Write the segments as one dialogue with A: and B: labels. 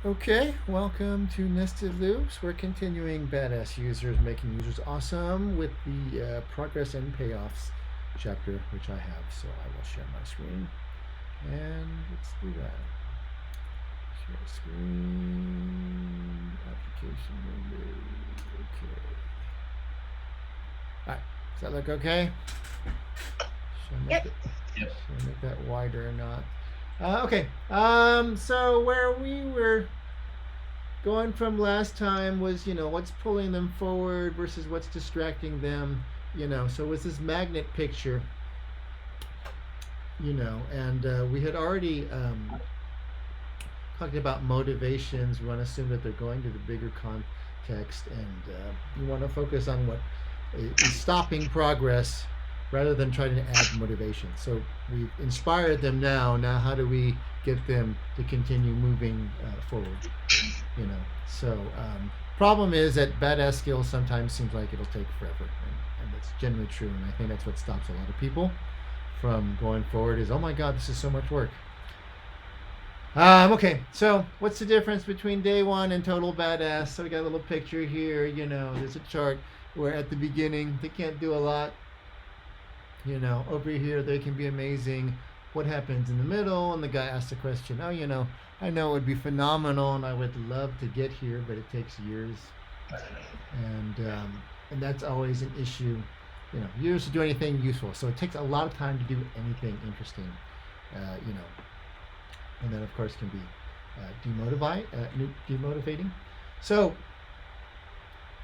A: Okay, welcome to Nested Loops. We're continuing Badass Users Making Users Awesome with the Progress and Payoffs chapter, which I have. So I will share my screen. And let's do that. Share screen, application window. Okay. All right, does that look okay? Should I make,
B: Yep.
A: should I make that wider or not? Okay, so where we were going from last time was, what's pulling them forward versus what's distracting them, so it was this magnet picture, and we had already talked about motivations. We want to assume that they're going to the bigger context, and you want to focus on what is stopping progress rather than trying to add motivation. So we've inspired them now. Now, how do we get them to continue moving forward? So problem is that badass skills sometimes seems like it'll take forever, and that's generally true. And I think that's what stops a lot of people from going forward. Is, oh my God, this is so much work. Okay, so what's the difference between day one and total badass? So we got a little picture here. There's a chart where at the beginning they can't do a lot. Over here they can be amazing. What happens in the middle? And the guy asks the question, oh, I know it would be phenomenal and I would love to get here, but it takes years. And that's always an issue. Years to do anything useful. So it takes a lot of time to do anything interesting. And then of course can be demotivating. So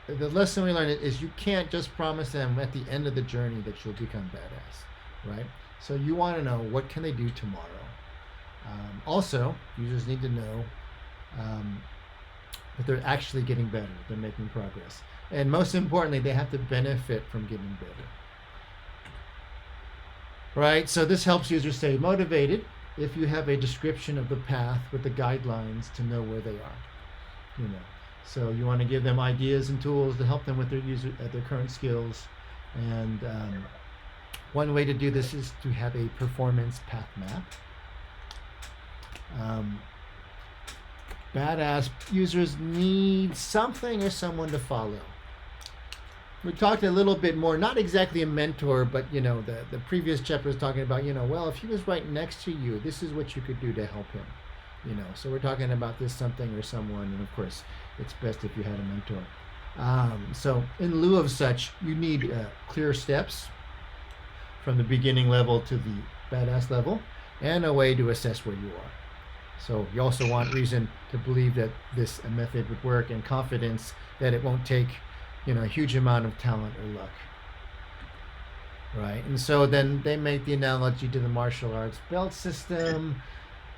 A: the lesson we learned is you can't just promise them at the end of the journey that you'll become badass, right? So you want to know, what can they do tomorrow? Also, users need to know that they're actually getting better, they're making progress. And most importantly, they have to benefit from getting better. Right? So this helps users stay motivated if you have a description of the path with the guidelines to know where they are. So you want to give them ideas and tools to help them with their current skills. And one way to do this is to have a performance path map. Badass users need something or someone to follow. We talked a little bit more, not exactly a mentor, but the previous chapter was talking about, well, if he was right next to you, this is what you could do to help him. So we're talking about this something or someone, and of course it's best if you had a mentor. So in lieu of such, you need clear steps from the beginning level to the badass level, and a way to assess where you are. So you also want reason to believe that this method would work, and confidence that it won't take a huge amount of talent or luck. Right? And so then they make the analogy to the martial arts belt system.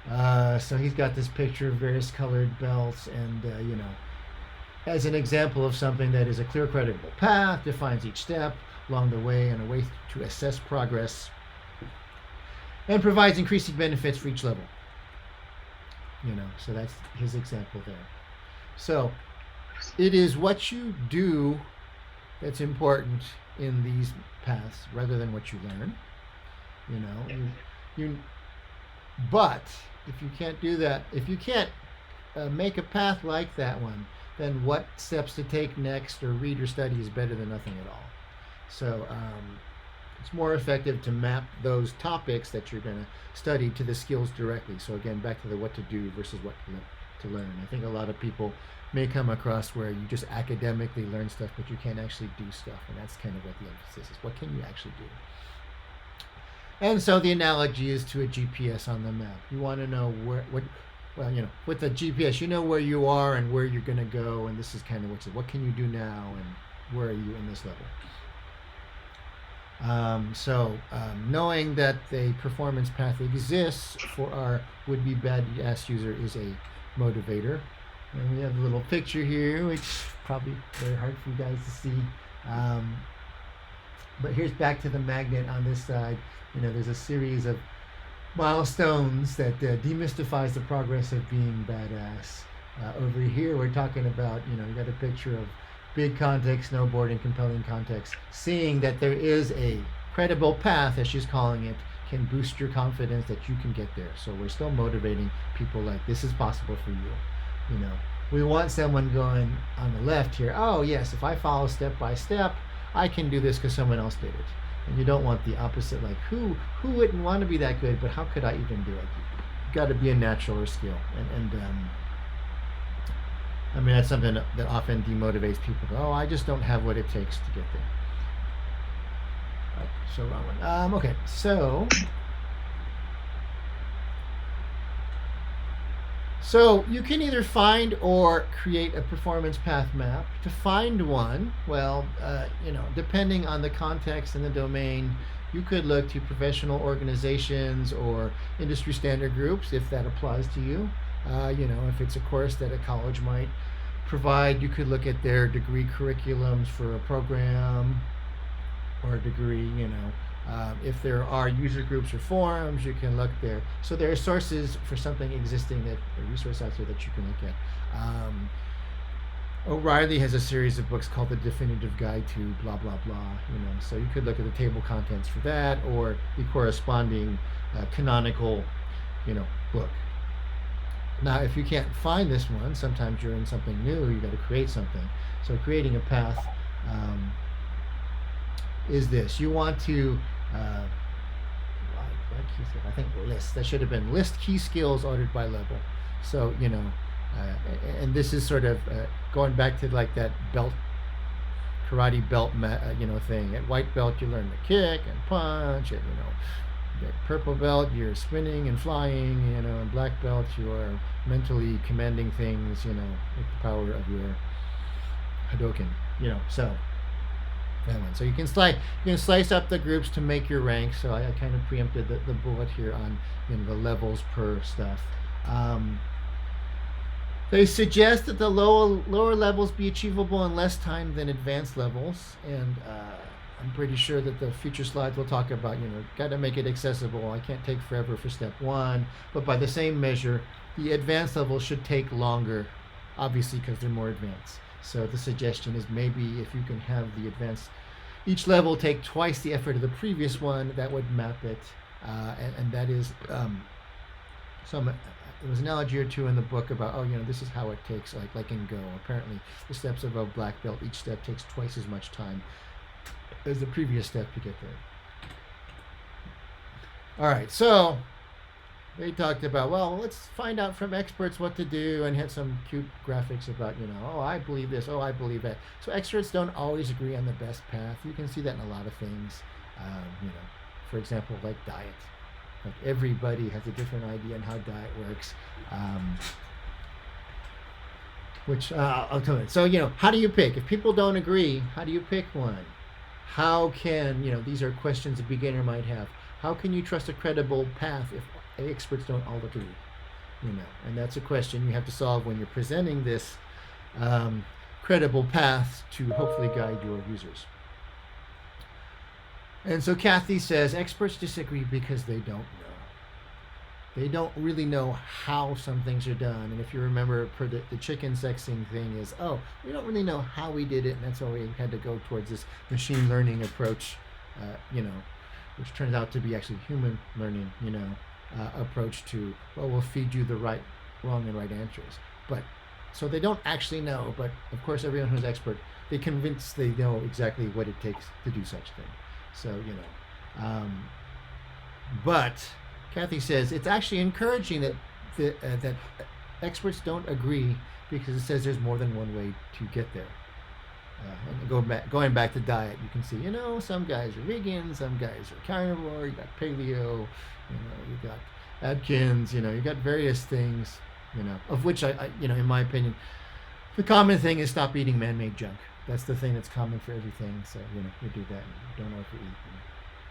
A: So he's got this picture of various colored belts, and as an example of something that is a clear, credible path, defines each step along the way and a way to assess progress, and provides increasing benefits for each level. So that's his example there. So it is what you do that's important in these paths rather than what you learn. But if you can't do that, if you can't make a path like that one, then what steps to take next or read or study is better than nothing at all. So it's more effective to map those topics that you're going to study to the skills directly. So again, back to the what to do versus what to learn. I think a lot of people may come across where you just academically learn stuff, but you can't actually do stuff. And that's kind of what the emphasis is. What can you actually do? And so the analogy is to a GPS on the map. You want to know with the GPS, you know where you are and where you're going to go. And this is kind of what can you do now and where are you in this level? Knowing that the performance path exists for our would-be badass user is a motivator. And we have a little picture here, which is probably very hard for you guys to see. But here's back to the magnet on this side. There's a series of milestones that demystifies the progress of being badass. Over here, we're talking about, you got a picture of big context, snowboarding, compelling context. Seeing that there is a credible path, as she's calling it, can boost your confidence that you can get there. So we're still motivating people like this is possible for you. You know, we want someone going on the left here. Oh yes, if I follow step by step, I can do this because someone else did it. And you don't want the opposite. Like who wouldn't want to be that good? But how could I even do it? You've got to be a natural or skill. And I mean that's something that often demotivates people. Oh, I just don't have what it takes to get there. So wrong one. Okay, so you can either find or create a performance path map. To find one, well, depending on the context and the domain, you could look to professional organizations or industry standard groups if that applies to you. If it's a course that a college might provide, you could look at their degree curriculums for a program or a degree. If there are user groups or forums, you can look there. So there are sources for something existing, a resource out there that you can look at. O'Reilly has a series of books called The Definitive Guide to blah, blah, blah. So you could look at the table contents for that or the corresponding canonical, book. Now, if you can't find this one, sometimes you're in something new, you got to create something. So creating a path is this. You want to, I think list. That should have been list key skills ordered by level. So, and this is sort of going back to like that karate belt, thing. At white belt, you learn to kick and punch, and, at purple belt, you're spinning and flying, and black belt, you are mentally commanding things, with the power of your Hadoken, so that one. So you can slice up the groups to make your rank. So I kind of preempted the bullet here on the levels per stuff. They suggest that the lower levels be achievable in less time than advanced levels, and I'm pretty sure that the future slides will talk about, got to make it accessible. I can't take forever for step one, but by the same measure, the advanced levels should take longer, obviously because they're more advanced. So the suggestion is maybe if you can have the advanced, each level take twice the effort of the previous one, that would map it, and that is there was an analogy or two in the book about, this is how it takes, like in Go. Apparently, the steps above black belt, each step takes twice as much time as the previous step to get there. All right, so they talked about, well, let's find out from experts what to do, and had some cute graphics about, oh, I believe this, oh, I believe that. So experts don't always agree on the best path. You can see that in a lot of things. For example, like diet. Like everybody has a different idea on how diet works. Which I'll tell you. So, how do you pick? If people don't agree, how do you pick one? How can, these are questions a beginner might have. How can you trust a credible path if experts don't all agree? And that's a question you have to solve when you're presenting this credible path to hopefully guide your users. And so Kathy says, experts disagree because they don't know. They don't really know how some things are done. And if you remember, the chicken sexing thing is, we don't really know how we did it, and that's why we had to go towards this machine learning approach, which turns out to be actually human learning, approach to, we'll feed you the right, wrong, and right answers. But so they don't actually know, but of course everyone who's expert, they convince they know exactly what it takes to do such thing. So, but Kathy says it's actually encouraging that experts don't agree, because it says there's more than one way to get there. And going back to diet, you can see, some guys are vegan, some guys are carnivore, you got paleo, you got Atkins, you got various things, of which I in my opinion, the common thing is stop eating man-made junk. That's the thing that's common for everything. So, you do that and you don't overeat,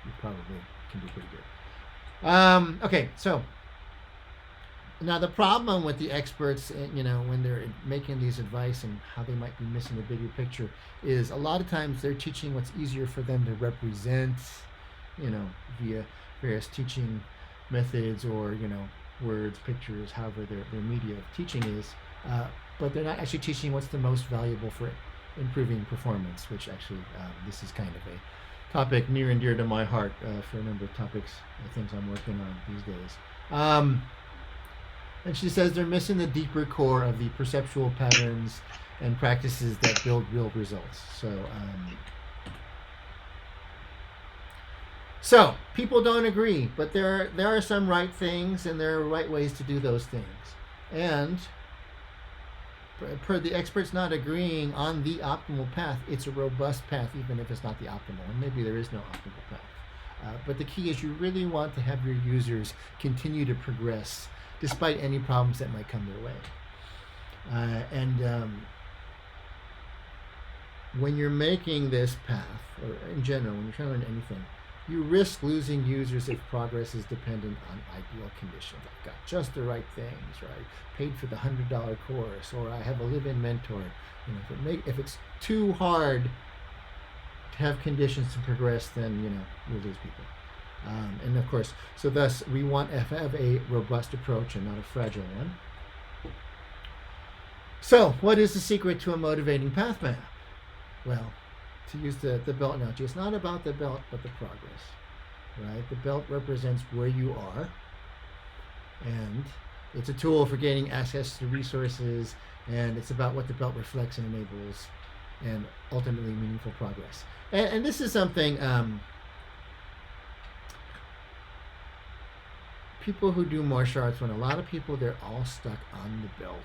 A: you probably can do pretty good. Okay, so now the problem with the experts, when they're making these advice and how they might be missing the bigger picture, is a lot of times they're teaching what's easier for them to represent, via various teaching methods or, words, pictures, however their media of teaching is. But they're not actually teaching what's the most valuable for improving performance, which actually this is kind of a topic near and dear to my heart for a number of topics, things I'm working on these days. And she says they're missing the deeper core of the perceptual patterns and practices that build real results. So people don't agree, but there are some right things and there are right ways to do those things. And per the experts not agreeing on the optimal path, it's a robust path, even if it's not the optimal. And maybe there is no optimal path. But the key is you really want to have your users continue to progress despite any problems that might come their way. When you're making this path, or in general, when you're trying to learn anything, you risk losing users if progress is dependent on ideal conditions. I've got just the right things, right? Paid for the $100 course, or I have a live-in mentor. If it's too hard to have conditions to progress, then you'll lose people. And of course, so thus we want to have a robust approach and not a fragile one. So, what is the secret to a motivating path map? Well, to use the belt analogy, it's not about the belt, but the progress, right? The belt represents where you are, and it's a tool for gaining access to resources, and it's about what the belt reflects and enables, and ultimately meaningful progress. And this is something people who do martial arts, when a lot of people, they're all stuck on the belt.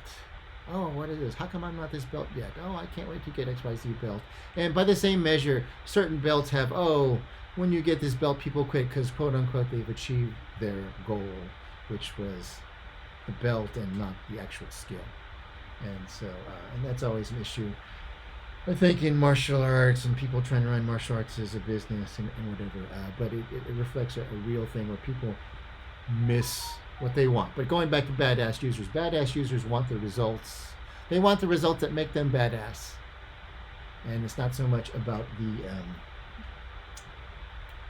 A: Oh, what is this? How come I'm not this belt yet? Oh, I can't wait to get XYZ belt. And by the same measure, certain belts have, when you get this belt, people quit because, quote unquote, they've achieved their goal, which was the belt and not the actual skill. And so, and that's always an issue, I think, in martial arts and people trying to run martial arts as a business and whatever. But it reflects a real thing where people miss what they want. But going back to badass users want the results. They want the results that make them badass. And it's not so much about the,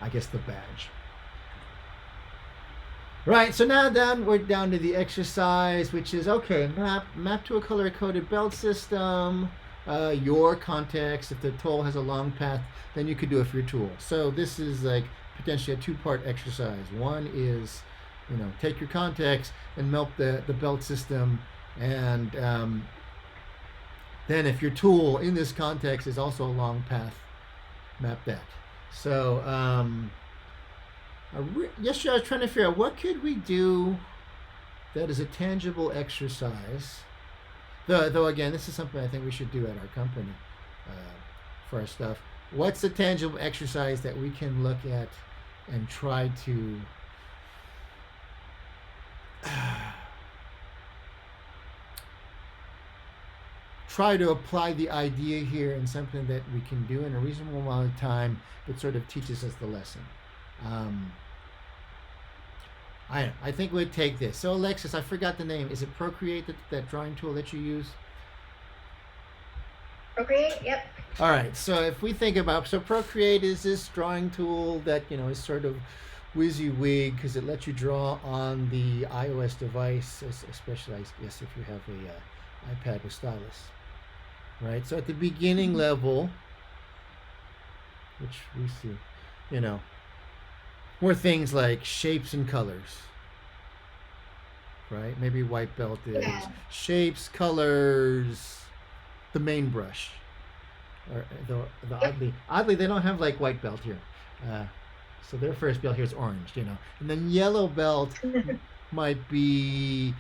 A: the badge. Right, so now we're down to the exercise, which is, okay, map to a color-coded belt system, your context. If the tool has a long path, then you could do it for your tool. So this is like potentially a two-part exercise. One is, take your context and map the belt system, and then if your tool in this context is also a long path, map that. So yesterday I was trying to figure out what could we do that is a tangible exercise. Though again, this is something I think we should do at our company for our stuff. What's the tangible exercise that we can look at and try to apply the idea here in something that we can do in a reasonable amount of time, but sort of teaches us the lesson. I think we'd take this. So Alexis, I forgot the name. Is it Procreate, that drawing tool that you use?
B: Procreate, yep.
A: All right, so if we think about, Procreate is this drawing tool that, is sort of WYSIWYG because it lets you draw on the iOS device, especially, I guess, if you have a iPad with stylus, right? So at the beginning level, which we see, were things like shapes and colors, right? Maybe white belt is shapes, colors, the main brush, or oddly they don't have like white belt here. So their first belt here is orange, and then yellow belt might be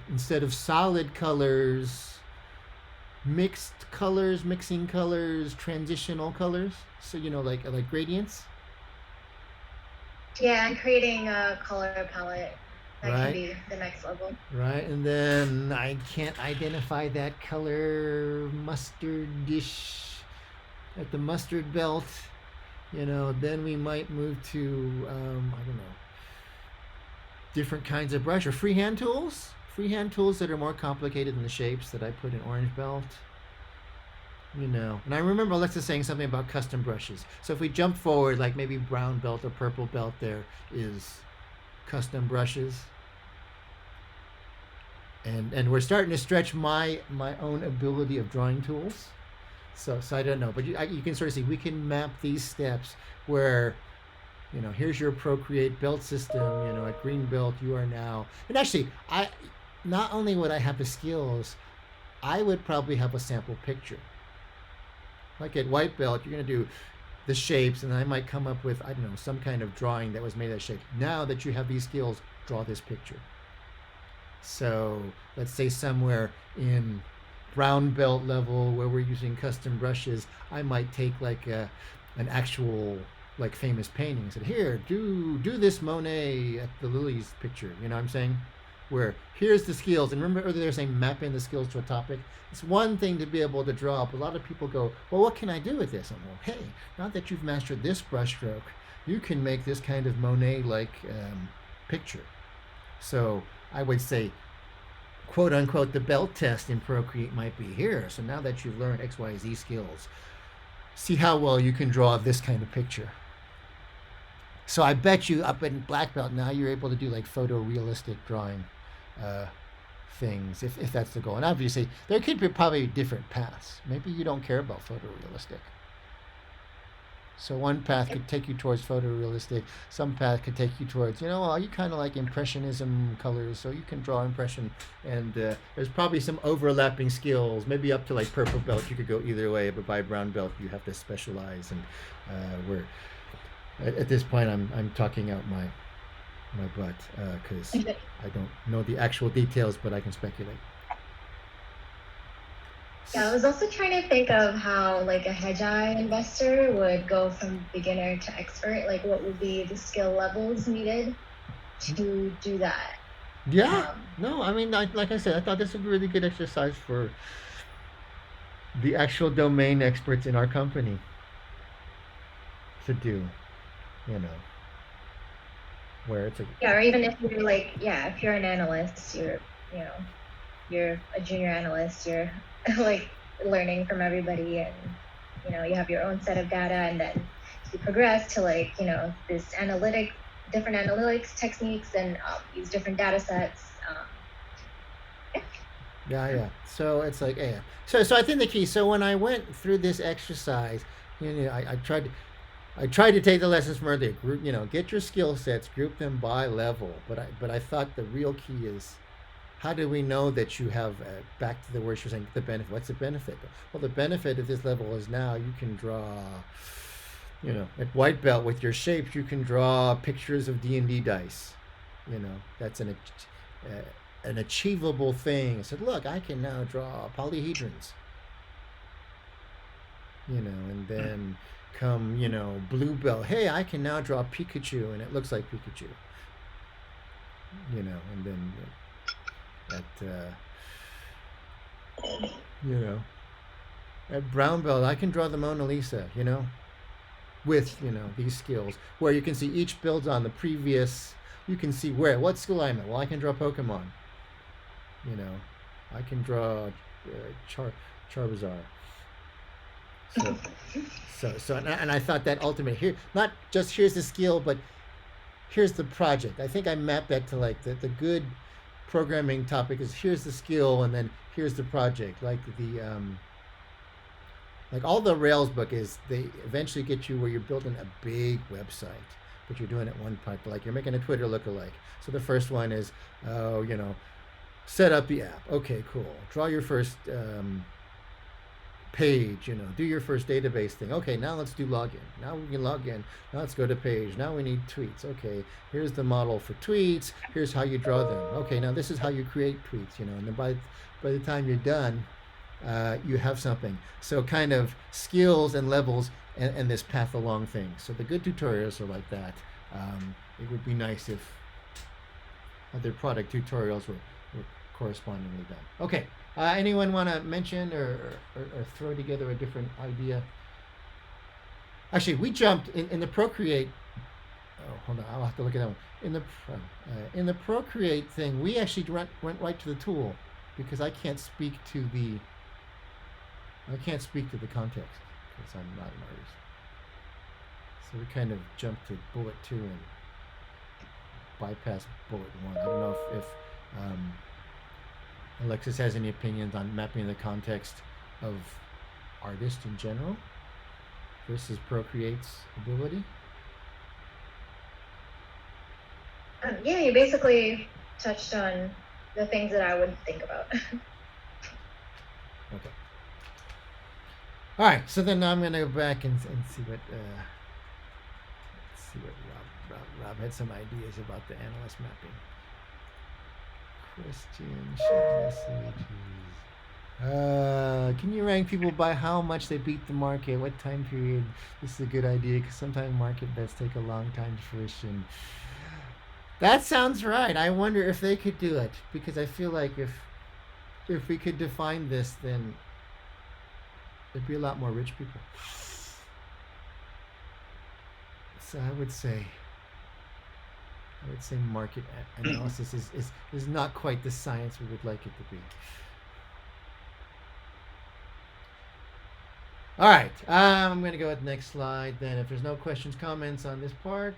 A: instead of solid colors, mixing colors, transitional colors. So like gradients.
B: Yeah, and creating a color palette that can be the next level.
A: Right, and then I can't identify that color, mustardish, at the mustard belt. Then we might move to, different kinds of brush or freehand tools that are more complicated than the shapes that I put in orange belt. And I remember Alexa saying something about custom brushes. So if we jump forward, like maybe brown belt or purple belt, there is custom brushes. And we're starting to stretch my own ability of drawing tools. So I don't know, but you can sort of see we can map these steps where, here's your Procreate belt system. At green belt you are now. And actually, I not only would I have the skills, I would probably have a sample picture. Like at white belt, you're going to do the shapes, and I might come up with, I don't know, some kind of drawing that was made of that shape. Now that you have these skills, draw this picture. So let's say somewhere in brown belt level where we're using custom brushes, I might take like an actual like famous painting and said, here, do this Monet at the lilies picture. You know what I'm saying? Where here's the skills. And remember earlier they were saying mapping the skills to a topic? It's one thing to be able to draw up. A lot of people go, well, what can I do with this? I'm like, well, hey, now that you've mastered this brush stroke, you can make this kind of Monet-like picture. So I would say, quote unquote, the belt test in Procreate might be here. So now that you've learned X, Y, Z skills, see how well you can draw this kind of picture. So I bet you up in black belt now you're able to do like photorealistic drawing things if that's the goal. And obviously there could be probably different paths. Maybe you don't care about photorealistic. So one path could take you towards photorealistic. Some path could take you towards, well, you kind of like impressionism colors, so you can draw impression. And there's probably some overlapping skills. Maybe up to like purple belt, you could go either way. But by brown belt, you have to specialize. And we're at this point, I'm talking out my butt because I don't know the actual details, but I can speculate.
B: Yeah, I was also trying to think of how like a hedgeye investor would go from beginner to expert. Like what would be the skill levels needed to do that?
A: Yeah. No, I mean, like I said, I thought this would be a really good exercise for the actual domain experts in our company to do, where it's
B: or even if you're like, if you're an analyst, you're a junior analyst, you're like learning from everybody, and you have your own set of data, and then you progress to like this different analytics techniques, and use different data sets.
A: Yeah. So it's like, yeah. So I think the key. So when I went through this exercise, I tried to take the lessons from earlier. Group, get your skill sets, group them by level. But I thought the real key is, how do we know that you have, back to the words you're saying, the benefit? What's the benefit? Well, the benefit of this level is now you can draw, at white belt with your shapes, you can draw pictures of D&D dice. That's an achievable thing. I said, look, I can now draw polyhedrons. And then come, blue belt. Hey, I can now draw Pikachu, and it looks like Pikachu. And then at brown belt, I can draw the Mona Lisa, with, these skills, where you can see each builds on the previous. You can see what skill I'm at. Well, I can draw Pokemon. I can draw Charizard. So, and I thought that ultimate here, not just here's the skill, but here's the project. I think I mapped that to like the good programming topic is here's the skill, and then here's the project. Like like all the Rails book is, they eventually get you where you're building a big website, but you're doing it one part. Like you're making a Twitter lookalike. So the first one is, set up the app. Okay, cool. Draw your first page, do your first database thing. Okay, now let's do login. Now we can log in. Now let's go to page. Now we need tweets. Okay, here's the model for tweets. Here's how you draw them. Okay, now this is how you create tweets, and then by the time you're done, you have something. So kind of skills and levels and this path along thing. So the good tutorials are like that. It would be nice if other product tutorials were correspondingly done. Okay. Anyone want to mention or throw together a different idea? Actually, we jumped in the Procreate. Oh, hold on. I'll have to look at that one. In the Procreate thing, we actually went right to the tool, because I can't speak to the context because I'm not an artist. So we kind of jumped to bullet 2 and bypassed bullet 1. I don't know if Alexis has any opinions on mapping the context of artists in general versus Procreate's ability.
B: Yeah, you basically touched on the things that I would think about.
A: Okay. All right. So then I'm gonna go back and see what let's see what Rob had some ideas about the analyst mapping. Question messages. Can you rank people by how much they beat the market? What time period? This is a good idea because sometimes market bets take a long time to fruition. That sounds right. I wonder if they could do it because I feel like if we could define this, then there'd be a lot more rich people. So I would say market analysis is not quite the science we would like it to be. All right, I'm going to go with the next slide then. If there's no questions, comments on this part.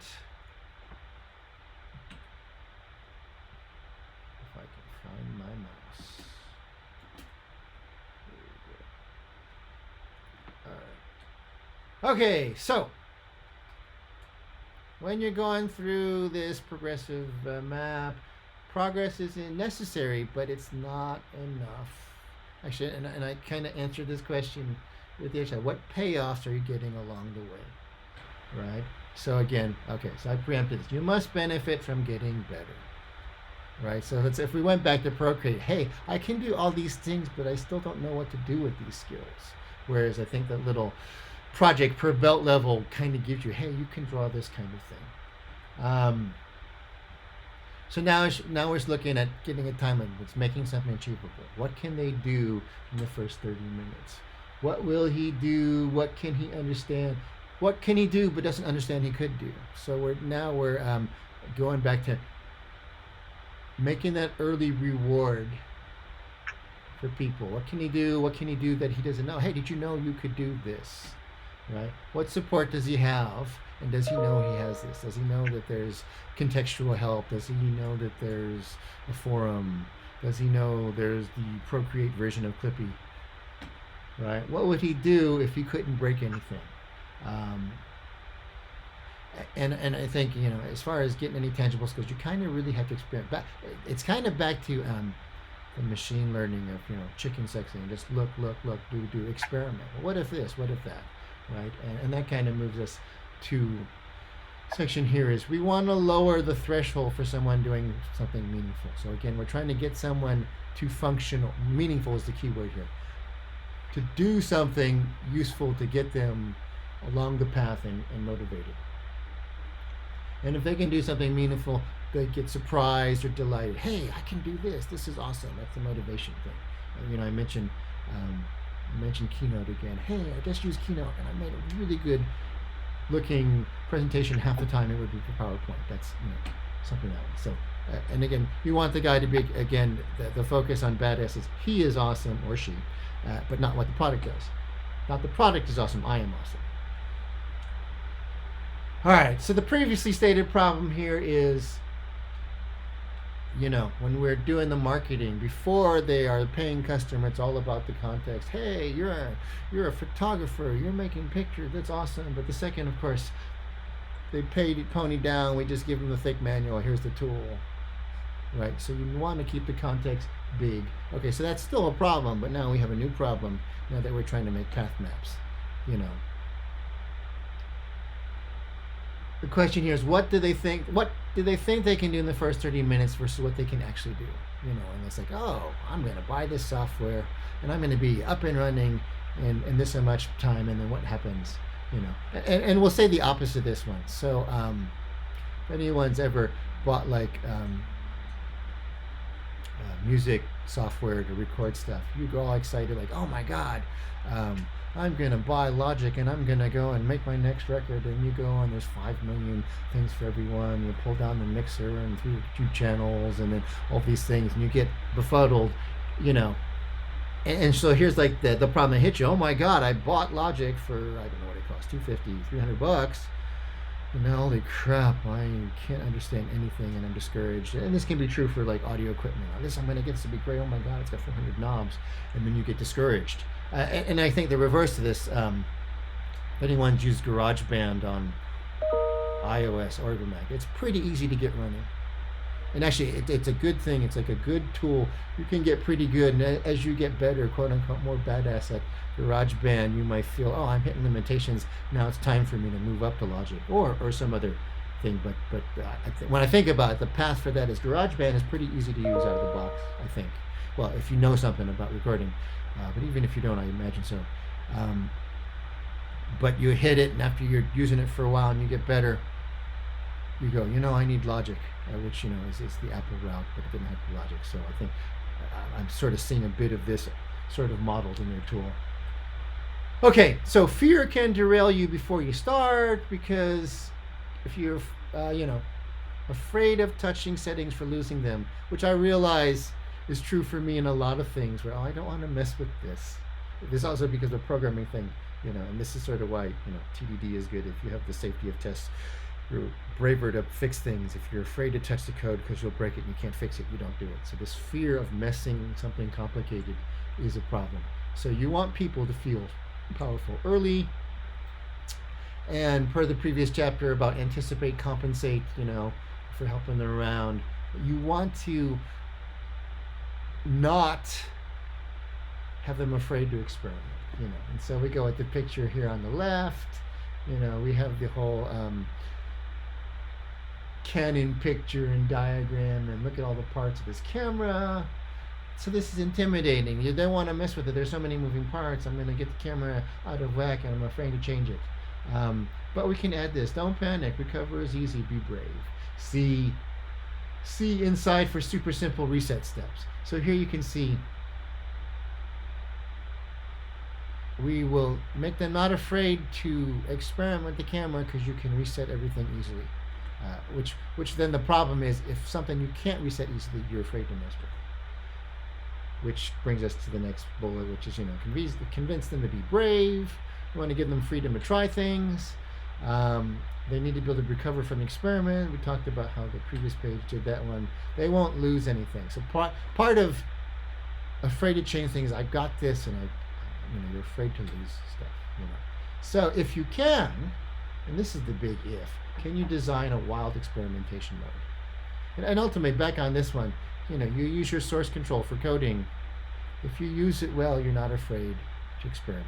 A: If I can find my mouse. There we go. All right. Okay, so when you're going through this progressive map, progress is necessary, but it's not enough. Actually, and I kind of answered this question with the HI. What payoffs are you getting along the way? Right? So again, okay, so I preempted this. You must benefit from getting better. Right? So if we went back to Procreate, hey, I can do all these things, but I still don't know what to do with these skills. Whereas I think that little project per belt level kind of gives you, hey, you can draw this kind of thing. So now we're looking at getting a time limit. It's making something achievable. What can they do in the first 30 minutes? What will he do? What can he understand? What can he do but doesn't understand he could do? So we're going back to making that early reward for people. What can he do? What can he do that he doesn't know? Hey, did you know you could do this? Right? What support does he have? And does he know he has this? Does he know that there's contextual help? Does he know that there's a forum? Does he know there's the Procreate version of Clippy? Right? What would he do if he couldn't break anything? And I think, as far as getting any tangible skills, you kind of really have to experiment. It's kind of back to the machine learning of, chicken sexing. Just look, do, experiment. Well, what if this? What if that? Right? And that kind of moves us to section here is we want to lower the threshold for someone doing something meaningful. So again, we're trying to get someone to functional. Meaningful is the key word here. To do something useful to get them along the path and motivated. And if they can do something meaningful, they get surprised or delighted. Hey, I can do this. This is awesome. That's the motivation thing. I mentioned Keynote again. Hey, I just used Keynote and I made a really good looking presentation. Half the time it would be for PowerPoint. That's something that way. So, and again, you want the guy to be, again, the focus on badass is he is awesome or she, but not what the product does. Not the product is awesome, I am awesome. All right, so the previously stated problem here is, when we're doing the marketing, before they are a paying customer, it's all about the context. Hey, you're a photographer, you're making pictures, that's awesome. But the second, of course, they paid pony down, we just give them the thick manual, here's the tool. Right, so you want to keep the context big. Okay, so that's still a problem, but now we have a new problem now that we're trying to make path maps. The question here is, what do they think they can do in the first 30 minutes versus what they can actually do? And it's like, oh, I'm going to buy this software and I'm going to be up and running in this so much time, and then what happens? And we'll say the opposite of this one. So if anyone's ever bought music software to record stuff, you go all excited like, oh my god, I'm gonna buy Logic and I'm gonna go and make my next record, and you go and there's 5 million things for everyone. You pull down the mixer and through 2 channels and then all these things, and you get befuddled, and so here's the problem that hits you. Oh my god, I bought Logic for, I don't know what it costs, $250, $300, and now holy crap, I can't understand anything and I'm discouraged. And this can be true for audio equipment. This I'm gonna get, this to be great, oh my god, it's got 400 knobs, and then you get discouraged. And I think the reverse of this, if anyone's used GarageBand on iOS or Mac, it's pretty easy to get running. And actually, it's a good thing. It's like a good tool. You can get pretty good, and as you get better, quote unquote, more badass at GarageBand, you might feel, oh, I'm hitting limitations. Now it's time for me to move up to Logic or some other thing. But when I think about it, the path for that is GarageBand is pretty easy to use out of the box, I think. Well, if you know something about recording, but even if you don't, I imagine so. But you hit it, and after you're using it for a while and you get better, you go, I need Logic, which, is the Apple route, but it didn't have Logic. So I think I'm sort of seeing a bit of this sort of modeled in their tool. Okay, so fear can derail you before you start, because if you're, afraid of touching settings for losing them, which I realize is true for me in a lot of things, where, I don't want to mess with this. This is also because of the programming thing, and this is sort of why, TDD is good. If you have the safety of tests, you're braver to fix things. If you're afraid to touch the code because you'll break it and you can't fix it, you don't do it. So this fear of messing something complicated is a problem. So you want people to feel powerful early. And per the previous chapter about anticipate, compensate, for helping them around, you want to not have them afraid to experiment, And so we go at the picture here on the left. We have the whole Canon picture and diagram, and look at all the parts of this camera. So this is intimidating. You don't want to mess with it. There's so many moving parts. I'm going to get the camera out of whack, and I'm afraid to change it. But we can add this. Don't panic. Recover is easy. Be brave. See inside for super simple reset steps. So here you can see we will make them not afraid to experiment with the camera, because you can reset everything easily. Which then the problem is, if something you can't reset easily, you're afraid to mess with it. Which brings us to the next bullet, which is, convince them to be brave. You want to give them freedom to try things. They need to be able to recover from the experiment. We talked about how the previous page did that one. They won't lose anything. So part of afraid to change things, I've got this, and you're afraid to lose stuff. So if you can, and this is the big if, can you design a wild experimentation mode? And ultimately, back on this one, you use your source control for coding. If you use it well, you're not afraid to experiment.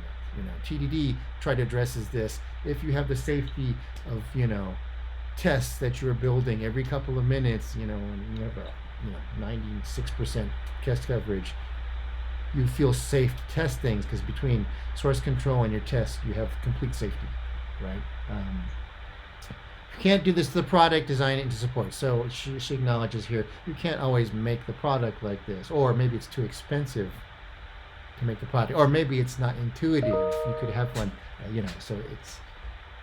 A: TDD addresses this. If you have the safety of, tests that you're building every couple of minutes, and you have a 96% test coverage, you feel safe to test things, because between source control and your test, you have complete safety, right? You can't do this to the product, design it into support. So she acknowledges here, you can't always make the product like this, or maybe it's too expensive to make the product, or maybe it's not intuitive. You could have one, so you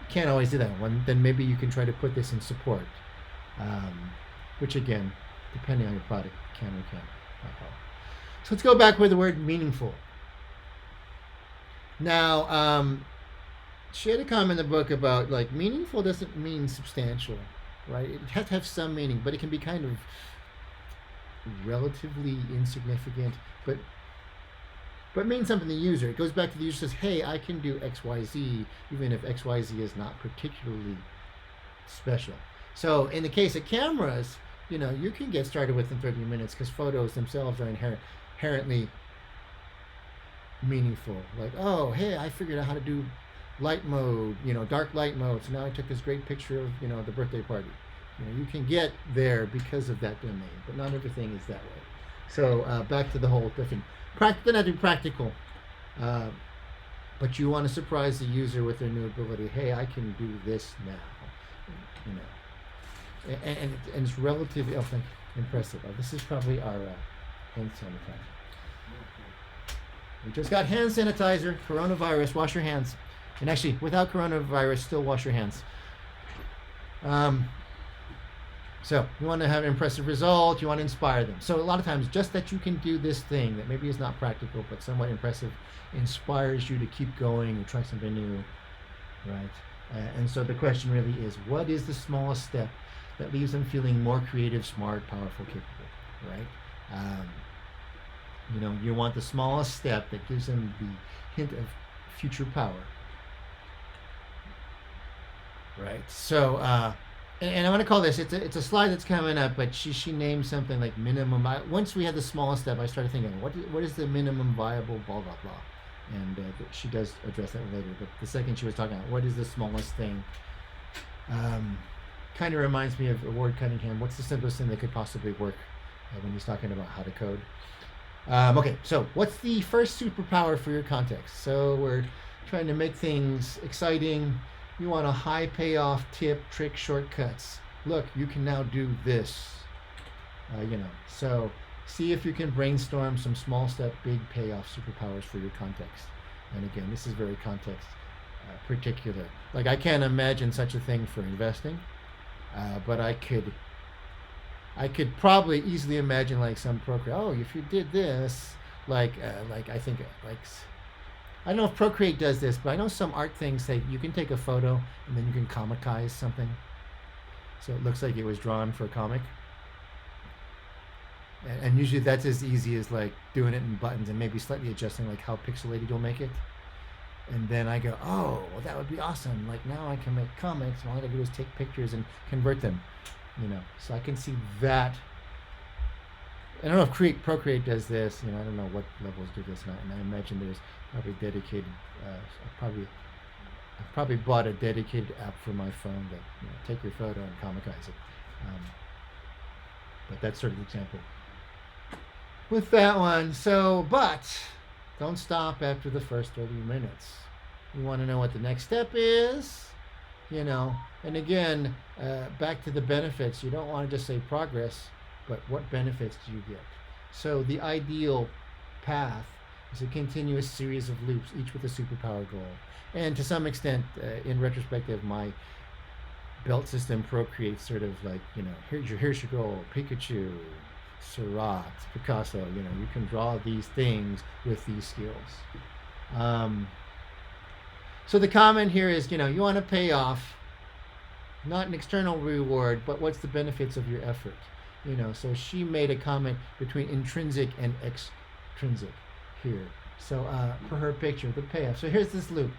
A: can't always do that one. Then maybe you can try to put this in support, which again, depending on your product, can or can't. So let's go back with the word meaningful. Now, she had a comment in the book about, meaningful doesn't mean substantial, right? It has to have some meaning, but it can be kind of relatively insignificant, but means something to the user. It goes back to the user says, hey, I can do XYZ, even if XYZ is not particularly special. So in the case of cameras, you can get started within 30 minutes, because photos themselves are inherently meaningful. Like, oh, hey, I figured out how to do light mode, dark light mode. So now I took this great picture of, the birthday party. You can get there because of that domain, but not everything is that way. So back to the whole different, doesn't have to be practical, but you want to surprise the user with their new ability. Hey, I can do this now, and it's relatively impressive. This is probably our hand sanitizer. We just got hand sanitizer, coronavirus, wash your hands. And actually, without coronavirus, still wash your hands. So you want to have an impressive result, you want to inspire them. So a lot of times, just that you can do this thing that maybe is not practical, but somewhat impressive, inspires you to keep going and try something new, right? And so the question really is, what is the smallest step that leaves them feeling more creative, smart, powerful, capable, right? You want the smallest step that gives them the hint of future power, right? So and I want to call this. It's a slide that's coming up, but she named something like minimum. Once we had the smallest step, I started thinking, what is the minimum viable blah blah blah, and she does address that later. But the second she was talking about what is the smallest thing, kind of reminds me of Ward Cunningham. What's the simplest thing that could possibly work when he's talking about how to code? Okay, so what's the first superpower for your context? So we're trying to make things exciting. You want a high payoff tip, trick, shortcuts. Look, you can now do this. So see if you can brainstorm some small step, big payoff superpowers for your context. And again, this is very context particular. Like I can't imagine such a thing for investing, but I could probably easily imagine like some Procreate. Oh, if you did this, like I think like I don't know if Procreate does this, but I know some art things say you can take a photo and then you can comicize something, so it looks like it was drawn for a comic. And usually that's as easy as like doing it in buttons and maybe slightly adjusting like how pixelated you'll make it. And then I go, oh, well, that would be awesome. Like now I can make comics, and all I gotta do is take pictures and convert them. So I can see that. I don't know if Procreate does this. I don't know what levels do this, and I imagine there's probably dedicated. I've probably bought a dedicated app for my phone that take your photo and comicize it. But that's sort of the example with that one. So, but don't stop after the first 30 minutes. You want to know what the next step is. And again, back to the benefits. You don't want to just say progress, but what benefits do you get? So the ideal path is a continuous series of loops, each with a superpower goal. And to some extent, in retrospective, my belt system Procreate sort of like, here's your goal, Pikachu, Seurat, Picasso, you can draw these things with these skills. So the comment here is, you want to pay off, not an external reward, but what's the benefits of your effort? So she made a comment between intrinsic and extrinsic here. So for her picture, the payoff. So here's this loop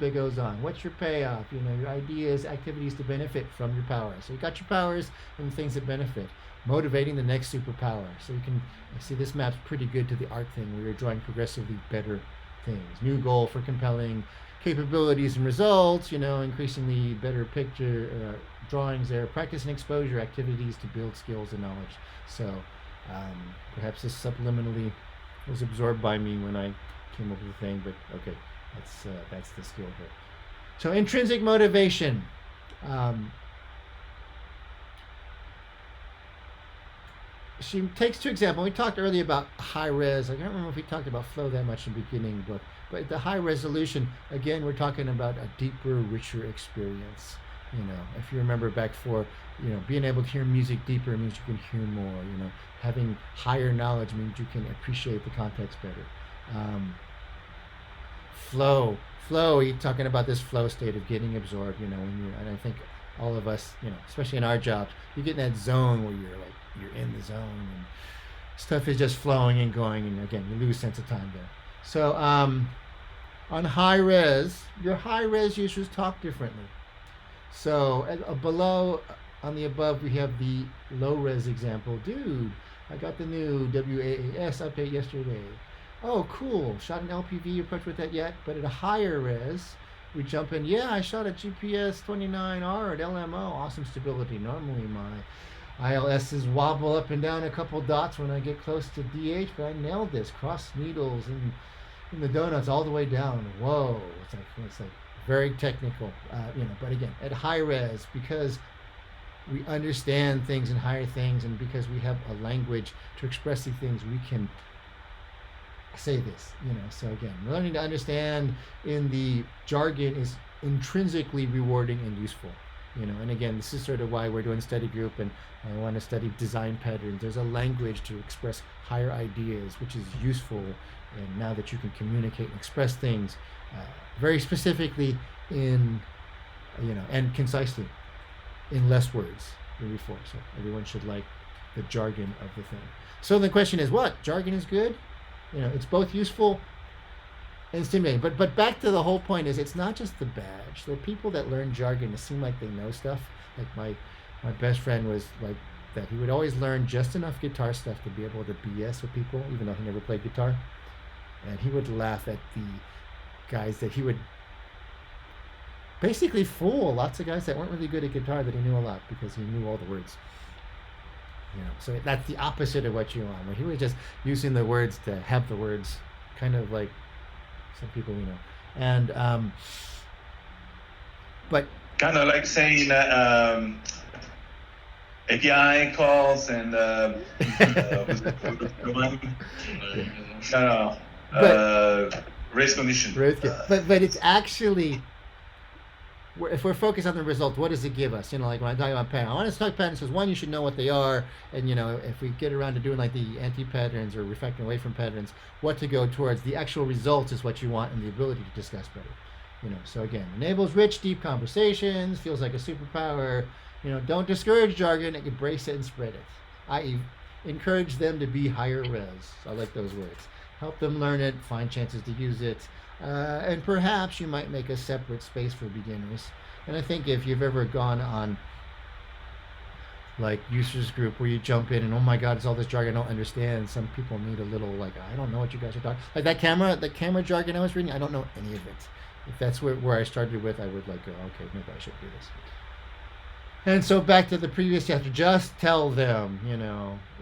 A: that goes on. What's your payoff? Your ideas, activities to benefit from your powers. So you got your powers and things that benefit. Motivating the next superpower. So you can see this map's pretty good to the art thing where you're drawing progressively better things. New goal for compelling capabilities and results, increasingly better picture drawings there. Practice and exposure activities to build skills and knowledge. So perhaps this subliminally was absorbed by me when I came up with the thing, but okay, that's the skill here. So intrinsic motivation. She takes two examples. We talked earlier about high res. I can't remember if we talked about flow that much in the beginning, but the high resolution, again, we're talking about a deeper, richer experience. If you remember back for, being able to hear music deeper means you can hear more. Having higher knowledge means you can appreciate the context better. Flow, you're talking about this flow state of getting absorbed, and I think all of us, especially in our jobs, you get in that zone where you're in the zone and stuff is just flowing and going, and again, you lose sense of time there. So on high res, your high res users talk differently. So below, on the above, we have the low res example. Dude, I got the new WAAS update yesterday. Oh, cool. Shot an LPV approach with that yet? But at a higher res, we jump in. Yeah, I shot a GPS 29R at LMO. Awesome stability. Normally my ILSs wobble up and down a couple dots when I get close to DH, but I nailed this. Cross needles and in the donuts all the way down. Whoa. It's like very technical, but again, at high res, because we understand things and higher things, and because we have a language to express these things, we can say this, so again, learning to understand in the jargon is intrinsically rewarding and useful, and again, this is sort of why we're doing study group, and I want to study design patterns. There's a language to express higher ideas, which is useful, and now that you can communicate and express things very specifically in, and concisely in less words than before. So everyone should like the jargon of the thing. So the question is, what? Jargon is good? It's both useful and stimulating. But back to the whole point is it's not just the badge. There are people that learn jargon to seem like they know stuff. Like my best friend was like that. He would always learn just enough guitar stuff to be able to BS with people, even though he never played guitar. And he would laugh at the guys that he would basically fool lots of guys that weren't really good at guitar that he knew a lot because he knew all the words. So that's the opposite of what you want. Where he was just using the words to have the words, kind of like some people we know. And but
C: kind of like saying API calls and race condition.
A: But it's actually, if we're focused on the result, what does it give us? Like when I'm talking about patterns, I want to talk patterns because one, you should know what they are, and if we get around to doing like the anti-patterns or reflecting away from patterns, what to go towards. The actual results is what you want, and the ability to discuss better. So again, enables rich, deep conversations, feels like a superpower. Don't discourage jargon, embrace it and spread it. I.e., encourage them to be higher res. I like those words. Help them learn it, find chances to use it. And perhaps you might make a separate space for beginners. And I think if you've ever gone on like users group where you jump in and oh my god, it's all this jargon I don't understand. Some people need a little like, I don't know what you guys are talking. Like that camera jargon I was reading, I don't know any of it. If that's where I started with, I would like go, okay, maybe I should do this. And so back to the previous chapter, just tell them,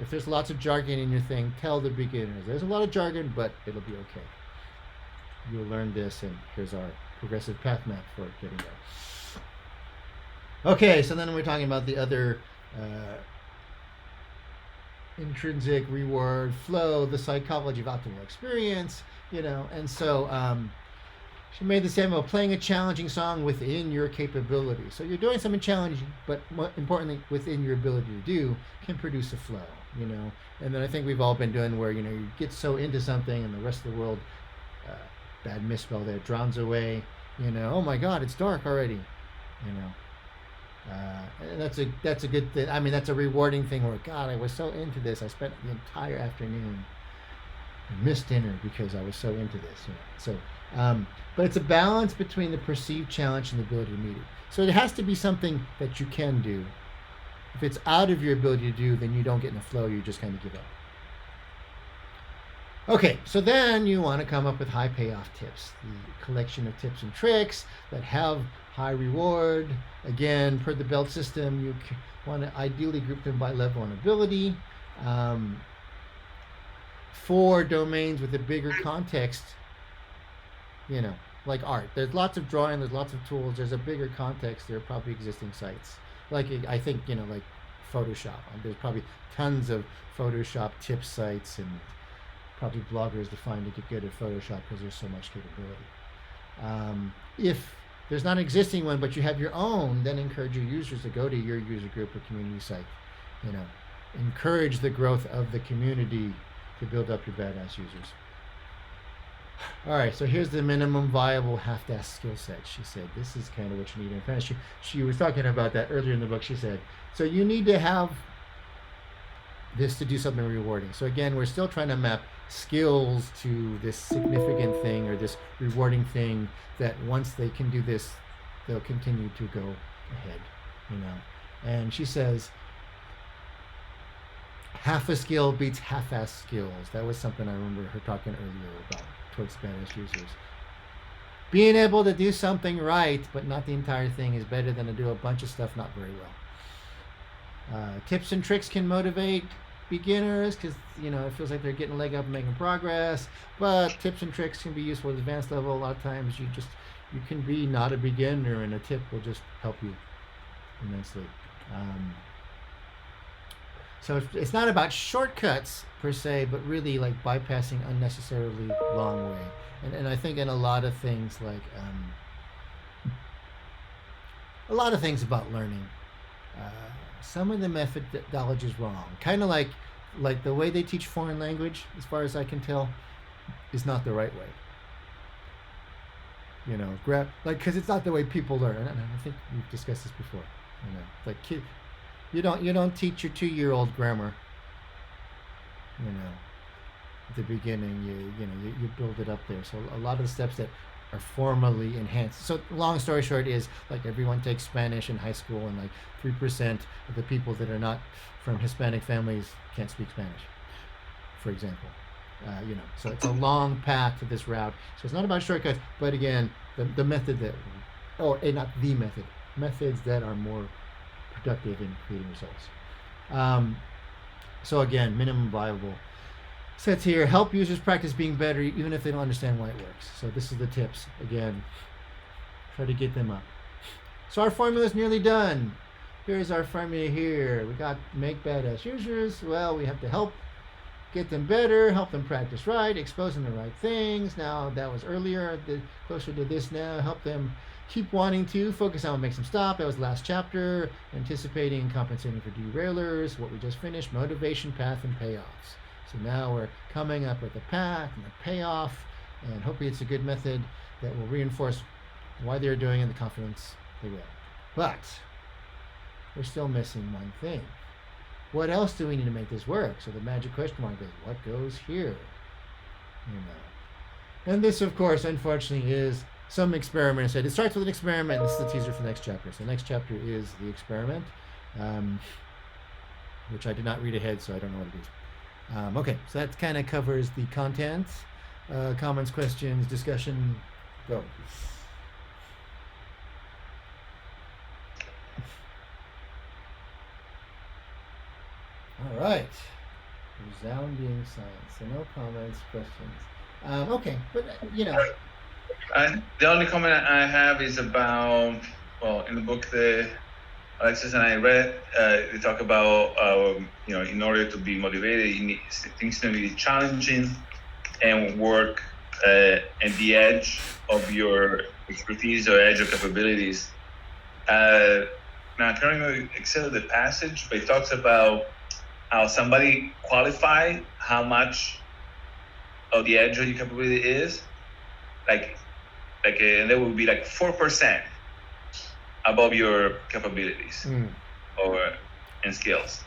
A: if there's lots of jargon in your thing, tell the beginners. There's a lot of jargon, but it'll be okay. You'll learn this, and here's our progressive path map for getting there. Okay, so then we're talking about the other intrinsic reward flow, the psychology of optimal experience, and so she made the statement of playing a challenging song within your capability. So you're doing something challenging, but more importantly, within your ability to do, can produce a flow, And then I think we've all been doing where, you get so into something and the rest of the world, bad misspell there, drowns away, oh my God, it's dark already, and that's a good thing. I mean, that's a rewarding thing where, God, I was so into this. I spent the entire afternoon and missed dinner because I was so into this, So, but it's a balance between the perceived challenge and the ability to meet it. So it has to be something that you can do. If it's out of your ability to do, then you don't get in a flow. You just kind of give up. Okay, so then you want to come up with high payoff tips, the collection of tips and tricks that have high reward. Again, per the belt system, you want to ideally group them by level and ability. 4 domains with a bigger context, like art. There's lots of drawing, there's lots of tools, there's a bigger context, there are probably existing sites. Like I think, like Photoshop. There's probably tons of Photoshop tip sites and probably bloggers defined to get good at Photoshop because there's so much capability. If there's not an existing one, but you have your own, then encourage your users to go to your user group or community site. Encourage the growth of the community to build up your badass users. All right, so here's the minimum viable half-assed skill set. She said, this is kind of what you need in fact. She was talking about that earlier in the book. She said, so you need to have this to do something rewarding. So again, we're still trying to map skills to this significant thing or this rewarding thing that once they can do this, they'll continue to go ahead, And she says, half a skill beats half-assed skills. That was something I remember her talking earlier about towards Spanish users. Being able to do something right, but not the entire thing, is better than to do a bunch of stuff not very well. Tips and tricks can motivate beginners because it feels like they're getting a leg up and making progress, but tips and tricks can be useful at advanced level. A lot of times you can be not a beginner and a tip will just help you immensely. So it's not about shortcuts per se, but really like bypassing unnecessarily long way. And I think in a lot of things like a lot of things about learning, some of the methodology is wrong. Kind of like the way they teach foreign language, as far as I can tell, is not the right way. Because it's not the way people learn. And I think we've discussed this before. Like you don't teach your 2-year-old grammar. at the beginning. You build it up there. So a lot of the steps that are formally enhanced. So long story short is like everyone takes Spanish in high school, and like 3% of the people that are not from Hispanic families can't speak Spanish, for example. So it's a long path to this route. So it's not about shortcuts, but again, the method that, not the method, methods that are more productive in creating results. So again, minimum viable sets here. Help users practice being better even if they don't understand why it works. So this is the tips. Again, try to get them up. So our formula is nearly done. Here's our formula here. We got make badass users. Well, we have to help get them better, help them practice right, expose them to the right things. Now, that was earlier, closer to this now. Help them keep wanting to, focus on what makes them stop. That was the last chapter. Anticipating and compensating for derailers, what we just finished, motivation, path, and payoffs. So now we're coming up with the path and the payoff, and hopefully it's a good method that will reinforce why they're doing it and the confidence they will. But we're still missing one thing. What else do we need to make this work? So the magic question mark is, what goes here? And this, of course, unfortunately, is some experiment. It starts with an experiment. This is the teaser for the next chapter. So the next chapter is the experiment, which I did not read ahead, so I don't know what it is. Okay, so that kind of covers the content. Comments, questions, discussion, go. All right. Resounding silence. So no comments, questions. Okay, but
C: the only comment I have is about, in the book that Alexis and I read, they talk about, in order to be motivated, things need to be challenging and work at the edge of your expertise or edge of capabilities. Now, I can't remember exactly the passage, but it talks about how somebody qualified how much of the edge of your capability is, and that would be like 4% above your capabilities and skills.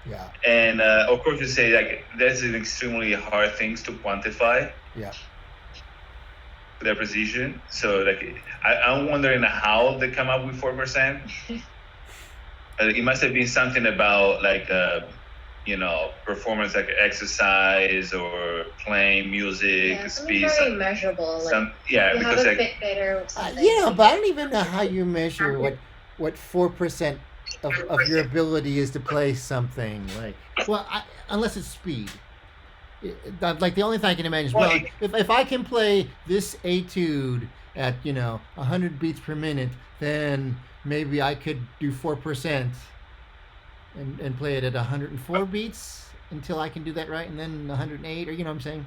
A: Yeah.
C: And of course, you say like that's an extremely hard things to quantify.
A: Yeah.
C: Their precision. So I'm wondering how they come up with 4%. It must have been something about performance, like exercise or playing music, speed.
B: Very measurable.
C: Because
B: have a Fitbit or something.
A: But I don't even know how you measure what 4% of your ability is to play something. Unless it's speed. Like the only thing I can imagine is, if I can play this etude at 100 beats per minute, then maybe I could do 4%. And play it at 104 beats until I can do that right, and then 108, or what I'm saying?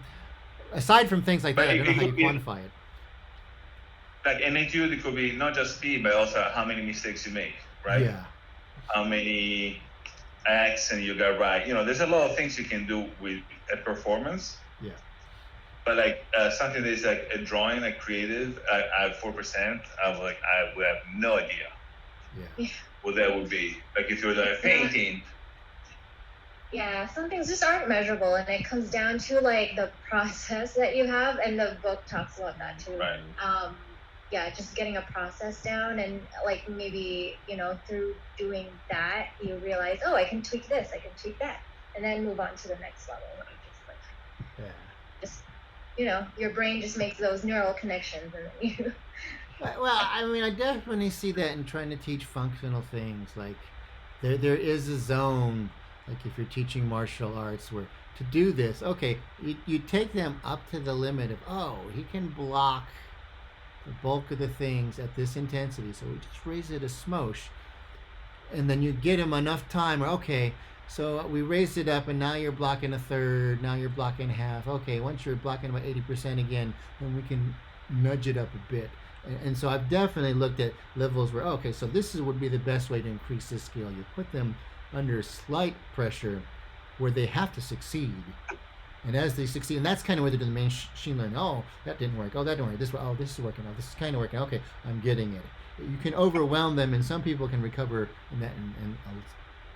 A: Aside from things like that, I don't know how you quantify it.
C: Like an etude, it could be not just speed, but also how many mistakes you make, right?
A: Yeah.
C: How many acts and you got right. There's a lot of things you can do with a performance.
A: Yeah.
C: But something that is like a drawing, like creative, at 4%, I would have no idea.
A: Yeah.
C: What that would be, like if you were painting.
B: Yeah, some things just aren't measurable, and it comes down to the process that you have, and the book talks about that too.
C: Right.
B: Just getting a process down, and maybe through doing that you realize, I can tweak this, I can tweak that, and then move on to the next level. Your brain just makes those neural connections, and then you.
A: Well, I definitely see that in trying to teach functional things. Like, there is a zone, like if you're teaching martial arts, where to do this, okay, you take them up to the limit of, he can block the bulk of the things at this intensity, so we just raise it a smosh. And then you get him enough time where, okay, so we raised it up, and now you're blocking a third, now you're blocking half. Okay, once you're blocking about 80% again, then we can nudge it up a bit. And so I've definitely looked at levels where, so this would be the best way to increase this skill. You put them under slight pressure where they have to succeed. And as they succeed, and that's kind of where they do the machine learning. That didn't work. That didn't work. This is working. This is kind of working. Okay, I'm getting it. You can overwhelm them, and some people can recover in that, and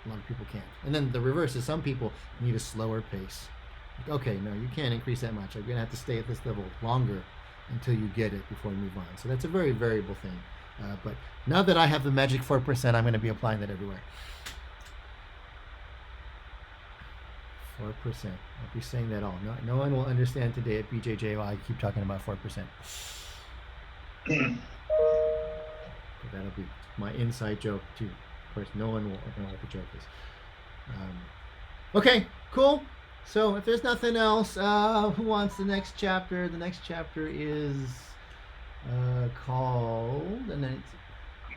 A: a lot of people can't. And then the reverse is some people need a slower pace. Okay, no, you can't increase that much. I'm going to have to stay at this level longer until you get it before we move on. So that's a very variable thing. But now that I have the magic 4%, I'm going to be applying that everywhere. 4%. I'll be saying that all. No one will understand today at BJJ why I keep talking about 4%. But that'll be my inside joke too. Of course, no one will know what the joke is. Okay, cool. So if there's nothing else, who wants the next chapter? The next chapter is called, and then it's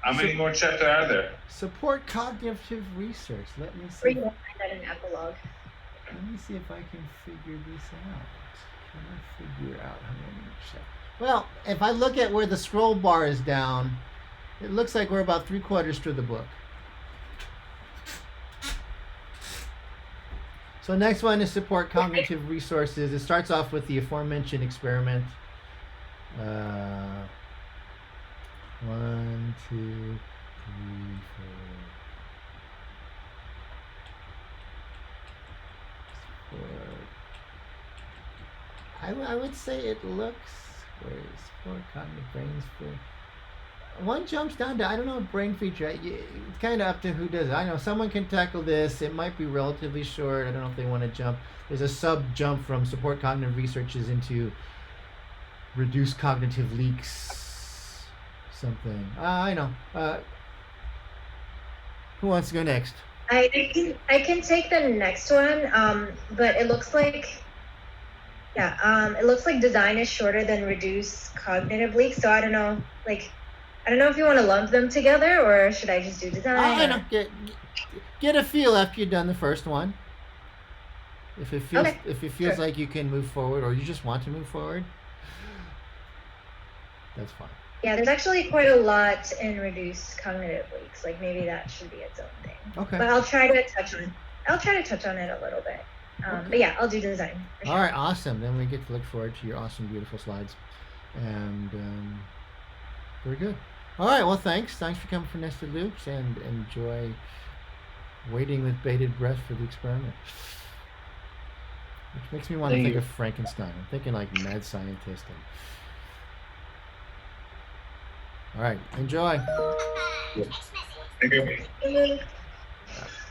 C: How many more chapters are there?
A: Support Cognitive Research. Let me see.
B: We're gonna find that in epilogue.
A: Let me see if I can figure this out. Can I figure out how many chapters? Well, if I look at where the scroll bar is down, it looks like we're about 3/4 through the book. So next one is Support Cognitive Resources. It starts off with the aforementioned experiment. 1, 2, 3, 4. I would say it looks, where is Support Cognitive Brains for? One jumps down to, I don't know, brain feature. It's kind of up to who does it. I know someone can tackle this. It might be relatively short. I don't know if they want to jump. There's a sub jump from Support Cognitive Researches into Reduce Cognitive Leaks something. I know. Who wants to go next?
B: I can take the next one, but it looks like, it looks like design is shorter than reduce cognitive leaks. So I don't know, I don't know if you want to lump them together or should I just do design?
A: I know. Get a feel after you've done the first one. If it feels like you can move forward, or you just want to move forward, that's fine.
B: Yeah, there's actually quite a lot in reduced cognitive leaks. Like maybe that should be its own thing.
A: Okay.
B: But I'll try to touch on it a little bit.
A: Okay.
B: But yeah, I'll do design. For sure.
A: All right, awesome. Then we get to look forward to your awesome, beautiful slides, and very good. All right, well, thanks for coming for Nested Loops, and enjoy waiting with bated breath for the experiment. Which makes me want to think of Frankenstein. I'm thinking like mad scientist. All right, enjoy.
C: Thank you.
B: Thanks.